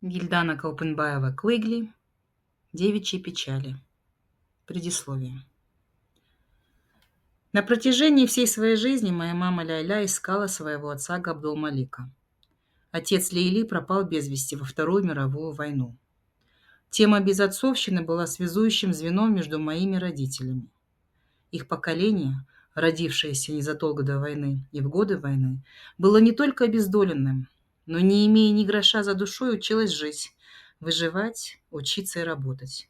Гильдана Каупенбаева-Клыгли. Девичьи печали. Предисловие. На протяжении всей своей жизни моя мама Ляйля искала своего отца Габдул-Малика. Отец Лейли пропал без вести во Вторую мировую войну. Тема безотцовщины была связующим звеном между моими родителями. Их поколение, родившееся незадолго до войны и в годы войны, было не только обездоленным, но, не имея ни гроша за душой, училось жить, выживать, учиться и работать.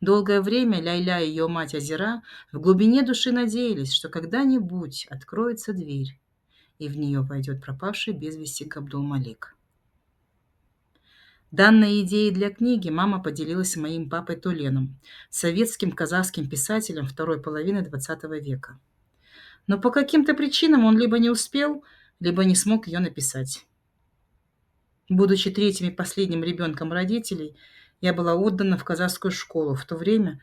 Долгое время Ляйля и ее мать Азира в глубине души надеялись, что когда-нибудь откроется дверь, и в нее войдет пропавший без вести Габдул-Малик. Данной идеей для книги мама поделилась с моим папой Туленом, советским казахским писателем второй половины XX века. Но по каким-то причинам он либо не успел, либо не смог ее написать. Будучи третьим и последним ребенком родителей, я была отдана в казахскую школу в то время,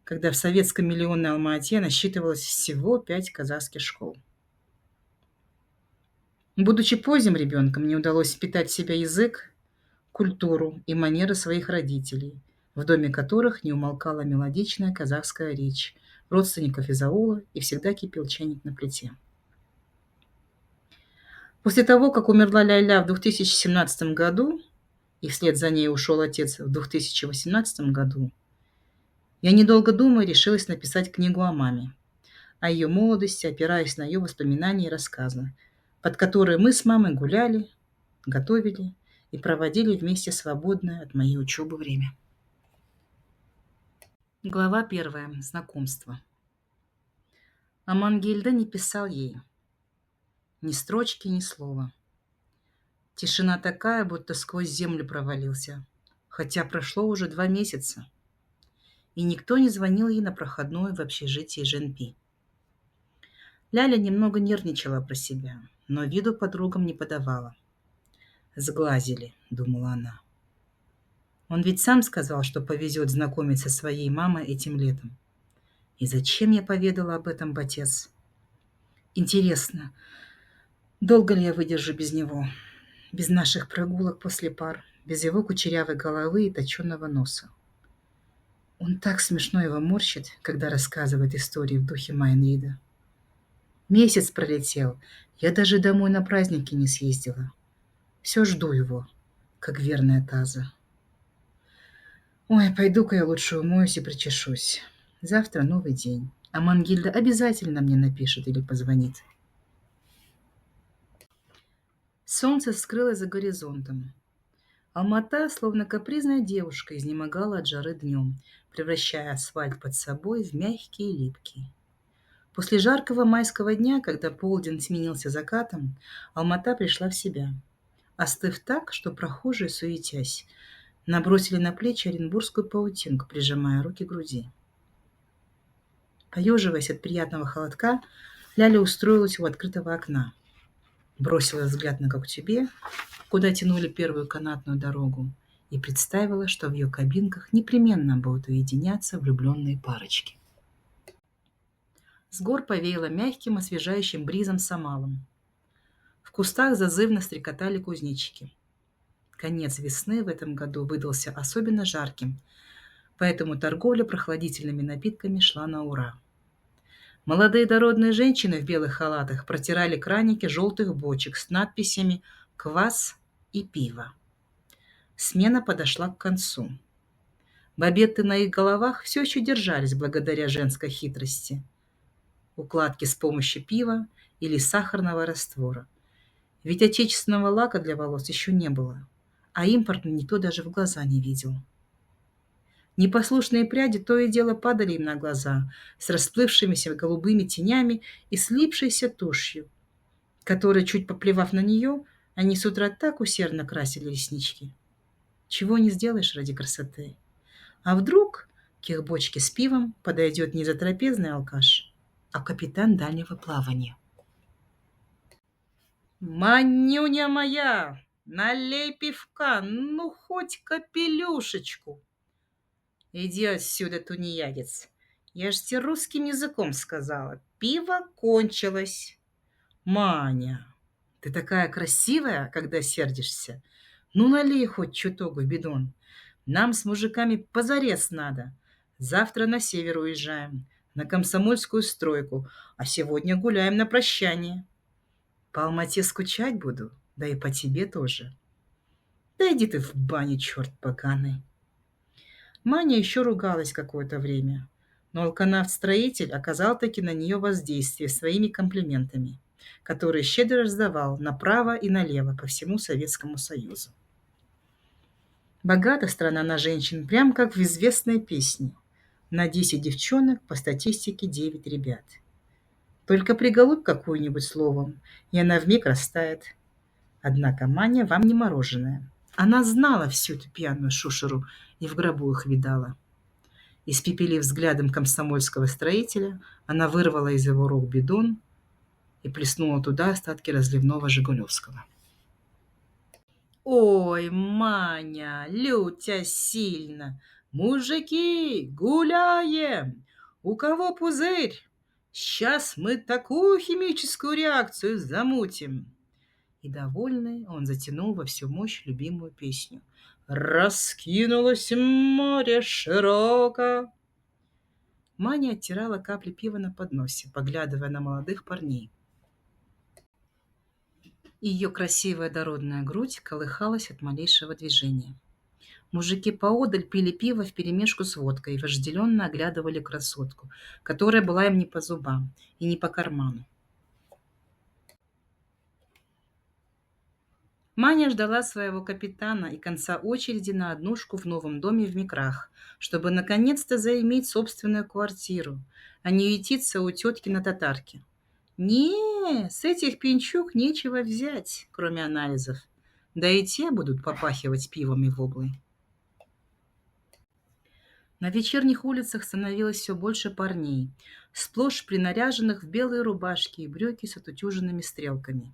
когда в советском миллионной Алма-Ате насчитывалось всего 5 казахских школ. Будучи поздним ребенком, мне удалось впитать в себя язык, культуру и манеры своих родителей, в доме которых не умолкала мелодичная казахская речь родственников из аула и всегда кипел чайник на плите. После того, как умерла Ляйля в 2017 году, и вслед за ней ушел отец в 2018 году, я, недолго думая, решилась написать книгу о маме, о ее молодости, опираясь на ее воспоминания и рассказы, под которые мы с мамой гуляли, готовили и проводили вместе свободное от моей учебы время. Глава 1. Знакомство. Амангельда не писал ей. Ни строчки, ни слова. Тишина такая, будто сквозь землю провалился, хотя прошло уже 2 месяца, и никто не звонил ей на проходную в общежитии Женпи. Ляля немного нервничала про себя, но виду подругам не подавала. «Сглазили», — думала она. Он ведь сам сказал, что повезет знакомиться со своей мамой этим летом. И зачем я поведала об этом отец? Интересно, долго ли я выдержу без него? Без наших прогулок после пар, без его кучерявой головы и точеного носа. Он так смешно его морщит, когда рассказывает истории в духе Майн-Рида. Месяц пролетел, я даже домой на праздники не съездила. Все жду его, как верная таза. Ой, пойду-ка я лучше умоюсь и причешусь. Завтра новый день, а Мангильда обязательно мне напишет или позвонит. Солнце скрылось за горизонтом. Алма-Ата, словно капризная девушка, изнемогала от жары днем, превращая асфальт под собой в мягкий и липкий. После жаркого майского дня, когда полдень сменился закатом, Алма-Ата пришла в себя, остыв так, что прохожие, суетясь, набросили на плечи оренбургскую паутинку, прижимая руки к груди. Поеживаясь от приятного холодка, Ляля устроилась у открытого окна, бросила взгляд на Коктюбе, куда тянули первую канатную дорогу, и представила, что в ее кабинках непременно будут уединяться влюбленные парочки. С гор повеяло мягким, освежающим бризом самалом. В кустах зазывно стрекотали кузнечики. Конец весны в этом году выдался особенно жарким, поэтому торговля прохладительными напитками шла на ура. Молодые дородные женщины в белых халатах протирали краники желтых бочек с надписями «Квас» и «Пиво». Смена подошла к концу. Бобеты на их головах все еще держались благодаря женской хитрости. Укладки с помощью пива или сахарного раствора. Ведь отечественного лака для волос еще не было, а импортный никто даже в глаза не видел. Непослушные пряди то и дело падали им на глаза с расплывшимися голубыми тенями и слипшейся тушью, которой, чуть поплевав на нее, они с утра так усердно красили реснички. Чего не сделаешь ради красоты. А вдруг к их бочке с пивом подойдет не затрапезный алкаш, а капитан дальнего плавания. «Манюня моя, налей пивка, ну хоть капелюшечку!» «Иди отсюда, тунеядец! Я ж тебе русским языком сказала. Пиво кончилось!» «Маня, ты такая красивая, когда сердишься. Ну, налей хоть чуток в бидон. Нам с мужиками позарез надо. Завтра на север уезжаем, на комсомольскую стройку, а сегодня гуляем на прощание. По Алмате скучать буду, да и по тебе тоже. Да иди ты в баню, черт поганый. Маня еще ругалась какое-то время, но алканавт-строитель оказал-таки на нее воздействие своими комплиментами, которые щедро раздавал направо и налево по всему Советскому Союзу. Богата страна на женщин, прям как в известной песне. На 10 девчонок по статистике 9 ребят. Только приголубь какую-нибудь словом, и она вмиг растает. Однако Маня вам не мороженое. Она знала всю эту пьяную шушеру и в гробу их видала. Испепелив взглядом комсомольского строителя, она вырвала из его рук бидон и плеснула туда остатки разливного жигулевского. «Ой, Маня, лютя сильно! Мужики, гуляем! У кого пузырь? Сейчас мы такую химическую реакцию замутим!» И, довольный, он затянул во всю мощь любимую песню. «Раскинулось море широко!» Маня оттирала капли пива на подносе, поглядывая на молодых парней. Ее красивая дородная грудь колыхалась от малейшего движения. Мужики поодаль пили пиво вперемешку с водкой и вожделенно оглядывали красотку, которая была им не по зубам и не по карману. Маня ждала своего капитана и конца очереди на однушку в новом доме в Микрах, чтобы наконец-то заиметь собственную квартиру, а не ютиться у тетки на татарке. Не, с этих пьянчуг нечего взять, кроме анализов. Да и те будут попахивать пивом и воблой. На вечерних улицах становилось все больше парней, сплошь принаряженных в белые рубашки и брюки с отутюженными стрелками.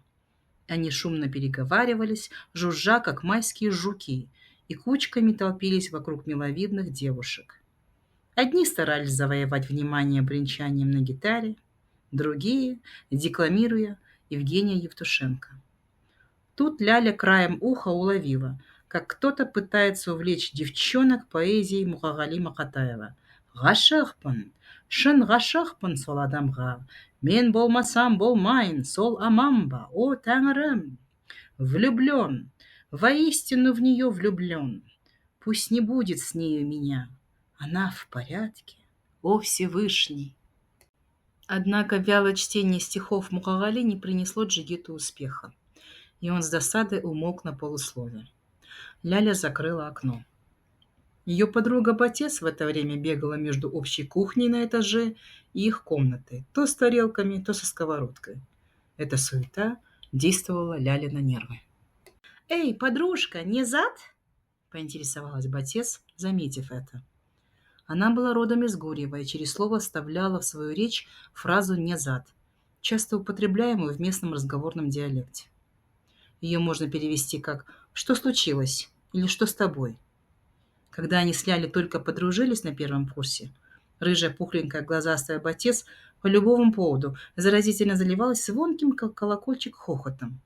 Они шумно переговаривались, жужжа, как майские жуки, и кучками толпились вокруг миловидных девушек. Одни старались завоевать внимание бренчанием на гитаре, другие — декламируя Евгения Евтушенко. Тут Ляля краем уха уловила, как кто-то пытается увлечь девчонок поэзией Мухагали Макатаева. «Ғашықпын, шын ғашықпын сол адамға, мен болмасам болмайын, сол аман ба, о тәңірім! Влюблен, воистину в нее влюблен, пусть не будет с нею меня, она в порядке, о Всевышний!» Однако вялое чтение стихов Мухагали не принесло Джигиту успеха, и он с досадой умолк на полуслове. Ляля закрыла окно. Ее подруга Батес в это время бегала между общей кухней на этаже и их комнатой, то с тарелками, то со сковородкой. Эта суета действовала Ляле на нервы. «Эй, подружка, не зад?» — поинтересовалась Батес, заметив это. Она была родом из Гурьева и через слово вставляла в свою речь фразу «не зад», часто употребляемую в местном разговорном диалекте. Ее можно перевести как «что случилось?» или «что с тобой?». Когда они с Лялей только подружились на первом курсе, рыжая пухленькая глазастая Батес по любому поводу заразительно заливалась звонким, как колокольчик, хохотом.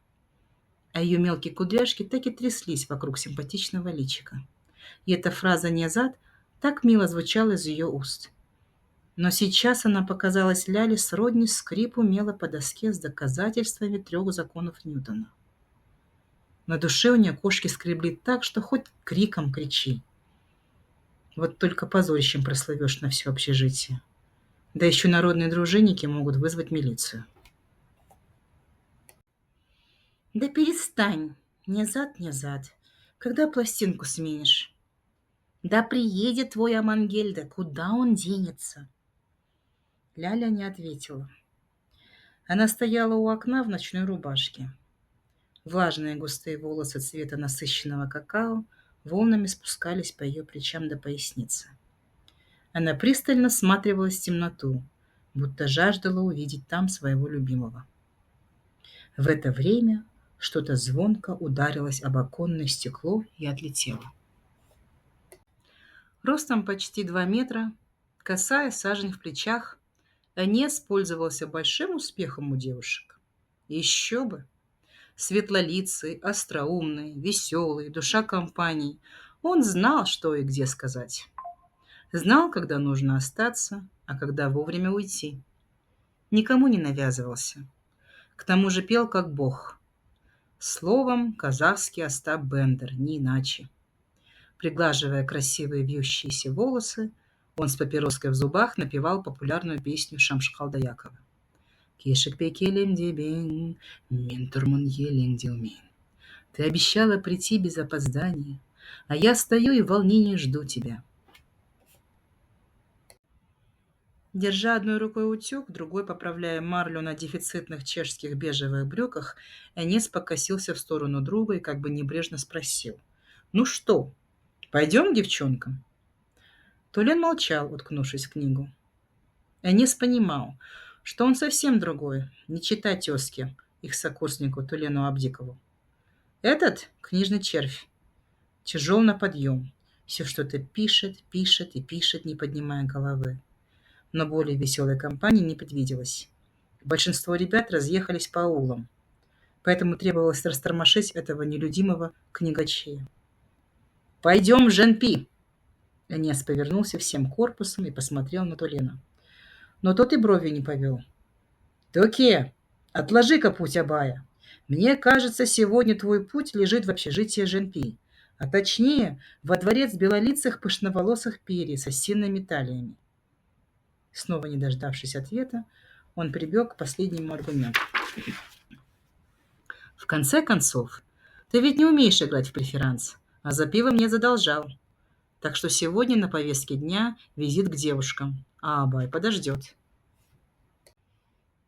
А ее мелкие кудряшки так и тряслись вокруг симпатичного личика. И эта фраза «не зад» так мило звучала из ее уст. Но сейчас она показалась Ляле сродни скрипу мела по доске с доказательствами 3 законов Ньютона. На душе у нее кошки скребли так, что хоть криком кричи. Вот только позорищем прослывешь на все общежитие. Да еще народные дружинники могут вызвать милицию. Да перестань, не зад, не зад. Когда пластинку сменишь? Да приедет твой Амангельда, куда он денется? Ляля не ответила. Она стояла у окна в ночной рубашке. Влажные густые волосы цвета насыщенного какао волнами спускались по ее плечам до поясницы. Она пристально всматривалась в темноту, будто жаждала увидеть там своего любимого. В это время что-то звонко ударилось об оконное стекло и отлетело. Ростом почти 2 метра, косая сажень в плечах, Анес пользовался большим успехом у девушек. Еще бы! Светлолицый, остроумный, веселый, душа компании. Он знал, что и где сказать. Знал, когда нужно остаться, а когда вовремя уйти. Никому не навязывался. К тому же пел как бог. Словом, казахский Остап Бендер, не иначе. Приглаживая красивые вьющиеся волосы, он с папироской в зубах напевал популярную песню Шамшкалдаякова. «Кешек пекелем дебен, мен турмун елен дилмен». Ты обещала прийти без опоздания, а я стою и в волнении жду тебя. Держа одной рукой утюг, другой поправляя марлю на дефицитных чешских бежевых брюках, Энес покосился в сторону друга и как бы небрежно спросил. «Ну что, пойдем, девчонка?» Тулен молчал, уткнувшись в книгу. Энес понимал, что он совсем другой, не чита тезке, их сокурснику Тулену Абдикову. Этот книжный червь, тяжел на подъем, все что-то пишет, пишет и пишет, не поднимая головы. Но более веселой компании не предвиделось. Большинство ребят разъехались по аулам, поэтому требовалось растормошить этого нелюдимого книгачея. «Пойдем, Женпи!» Энес повернулся всем корпусом и посмотрел на Тулена. Но тот и бровью не повел. «Токе, отложи-ка путь Абая. Мне кажется, сегодня твой путь лежит в общежитие Женпи, а точнее, во дворец белолицых пышноволосых перьев с осинными талиями». Снова не дождавшись ответа, он прибег к последнему аргументу. «В конце концов, ты ведь не умеешь играть в преферанс, а за пиво мне задолжал. Так что сегодня на повестке дня визит к девушкам, а Абай подождет».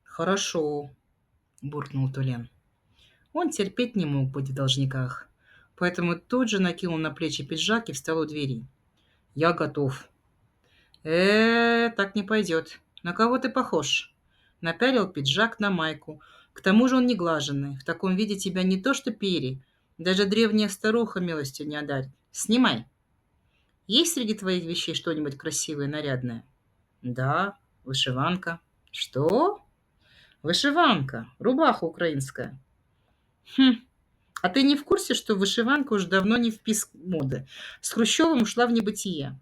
«Хорошо», — буркнул Тулен. Он терпеть не мог быть в должниках, поэтому тут же накинул на плечи пиджак и встал у двери. «Я готов». Так не пойдет. На кого ты похож?» Напялил пиджак на майку. «К тому же он не глаженный. В таком виде тебя не то что пери, даже древняя старуха милостью не одарит. Снимай. Есть среди твоих вещей что-нибудь красивое, нарядное?» «Да, вышиванка». «Что?» «Вышиванка. Рубаха украинская». «Хм, а ты не в курсе, что вышиванка уж давно не в писк моды? С Хрущевым ушла в небытие.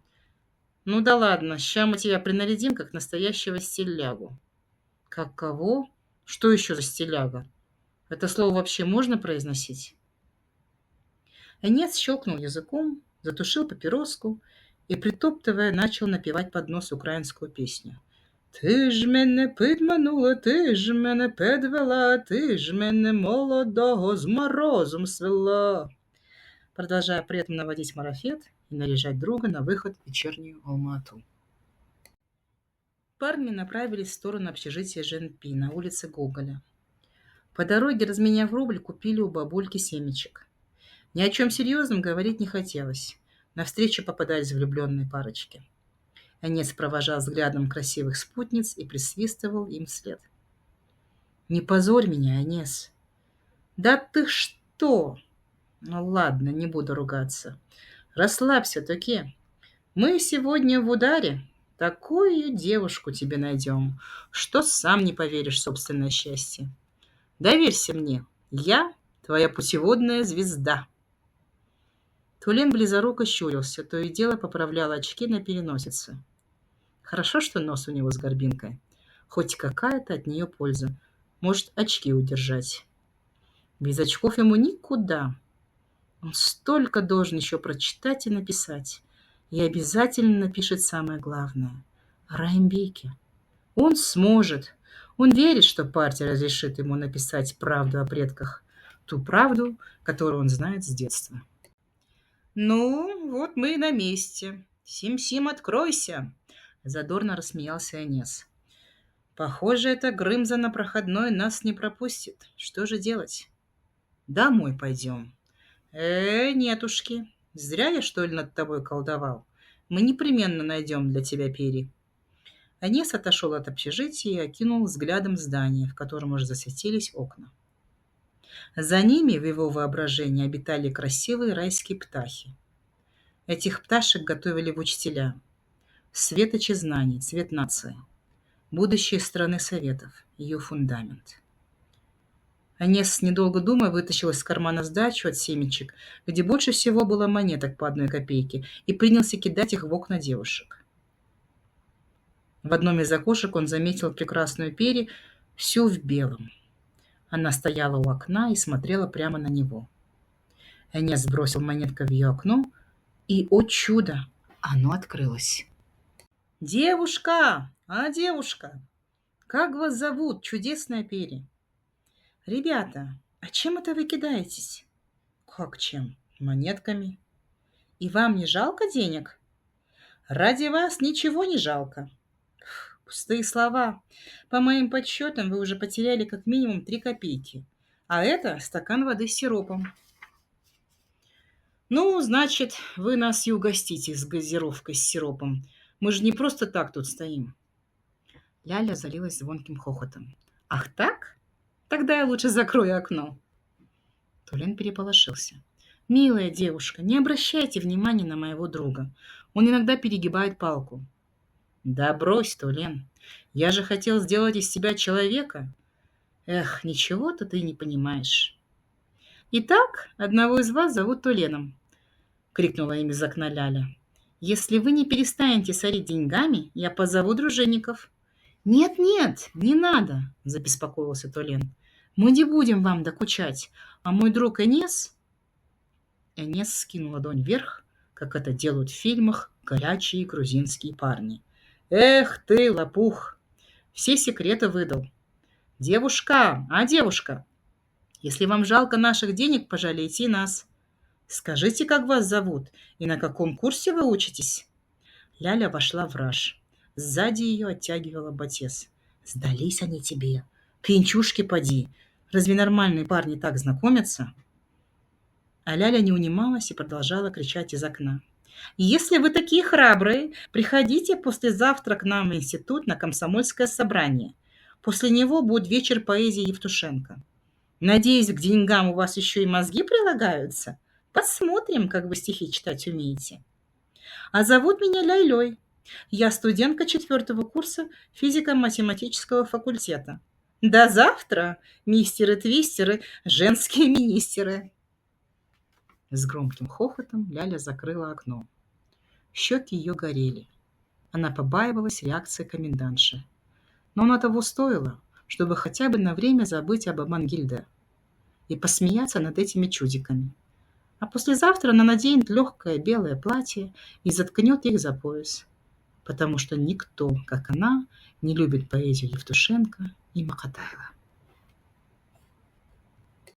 Ну да ладно, ща мы тебя принарядим, как настоящего стилягу». «Как кого? Что еще за стиляга? Это слово вообще можно произносить?» Энец щелкнул языком, затушил папироску и, притоптывая, начал напевать под нос украинскую песню. «Ти ж мене підманула, ти ж мене підвела, ти ж мене молодого з морозом свела», продолжая при этом наводить марафет и наряжать друга на выход в вечернюю Алма-Ату. Парни направились в сторону общежития Женпи на улице Гоголя. По дороге, разменяв рубль, купили у бабульки семечек. Ни о чем серьезном говорить не хотелось. Навстречу попадались влюбленные парочки. Энец провожал взглядом красивых спутниц и присвистывал им вслед. «Не позорь меня, Энец!» «Да ты что?» «Ну ладно, не буду ругаться. Расслабься, Токе. Мы сегодня в ударе. Такую девушку тебе найдем, что сам не поверишь в собственное счастье. Доверься мне, я твоя путеводная звезда». Тулен близоруко щурился, то и дело поправлял очки на переносице. Хорошо, что нос у него с горбинкой. Хоть какая-то от нее польза. Может, очки удержать. Без очков ему никуда. Он столько должен еще прочитать и написать. И обязательно напишет самое главное. О Райымбеке. Он сможет. Он верит, что партия разрешит ему написать правду о предках. Ту правду, которую он знает с детства. «Ну, вот мы и на месте. Сим-Сим, откройся!» Задорно рассмеялся Энес. «Похоже, эта Грымза на проходной нас не пропустит. Что же делать?» «Домой пойдем». Нетушки. Зря я, что ли, над тобой колдовал. Мы непременно найдем для тебя перья». Энес отошел от общежития и окинул взглядом здание, в котором уже засветились окна. За ними в его воображении обитали красивые райские птахи. Этих пташек готовили в учителя. Светочи знаний, цвет нации. Будущее страны Советов, ее фундамент. Анес, недолго думая, вытащил из кармана сдачу от семечек, где больше всего было монеток по 1 копейке, и принялся кидать их в окна девушек. В одном из окошек он заметил прекрасную Пери, всю в белом. Она стояла у окна и смотрела прямо на него. Анес бросил монетку в ее окно, и, о чудо, оно открылось. «Девушка! Девушка! Как вас зовут, чудесная Пери?» «Ребята, а чем это вы кидаетесь?» «Как чем? Монетками». «И вам не жалко денег?» «Ради вас ничего не жалко». «Пустые слова. По моим подсчетам, вы уже потеряли как минимум 3 копейки. А это стакан воды с сиропом». «Ну, значит, вы нас и угостите с газировкой с сиропом. Мы же не просто так тут стоим». Ляля залилась звонким хохотом. «Ах так? Тогда я лучше закрою окно». Тулен переполошился. «Милая девушка, не обращайте внимания на моего друга. Он иногда перегибает палку». «Да брось, Тулен. Я же хотел сделать из тебя человека. Эх, ничего-то ты не понимаешь». «Итак, одного из вас зовут Туленом», — крикнула им из окна Ляля. «Если вы не перестанете сорить деньгами, я позову дружинников». «Нет-нет, не надо», — забеспокоился Тулен. «Мы не будем вам докучать, а мой друг Энес...» Энес скинул ладонь вверх, как это делают в фильмах горячие грузинские парни. «Эх ты, лопух! Все секреты выдал. Девушка, девушка! Если вам жалко наших денег, пожалейте и нас. Скажите, как вас зовут и на каком курсе вы учитесь?» Ляля вошла в раж. Сзади ее оттягивала Батес. «Сдались они тебе. Пьянчушки поди. Разве нормальные парни так знакомятся?» А Ляля не унималась и продолжала кричать из окна. «Если вы такие храбрые, приходите послезавтра к нам в институт на комсомольское собрание. После него будет вечер поэзии Евтушенко. Надеюсь, к деньгам у вас еще и мозги прилагаются. Посмотрим, как вы стихи читать умеете. А зовут меня Ляйлей. Я студентка 4 курса физико-математического факультета. До завтра, мистеры-твистеры, женские министеры!» С громким хохотом Ляля закрыла окно. Щеки ее горели. Она побаивалась реакции комендантши. Но оно того стоило, чтобы хотя бы на время забыть об Амангильде и посмеяться над этими чудиками. А послезавтра она наденет легкое белое платье и заткнет их за пояс, потому что никто, как она, не любит поэзию Евтушенко и Макатаева.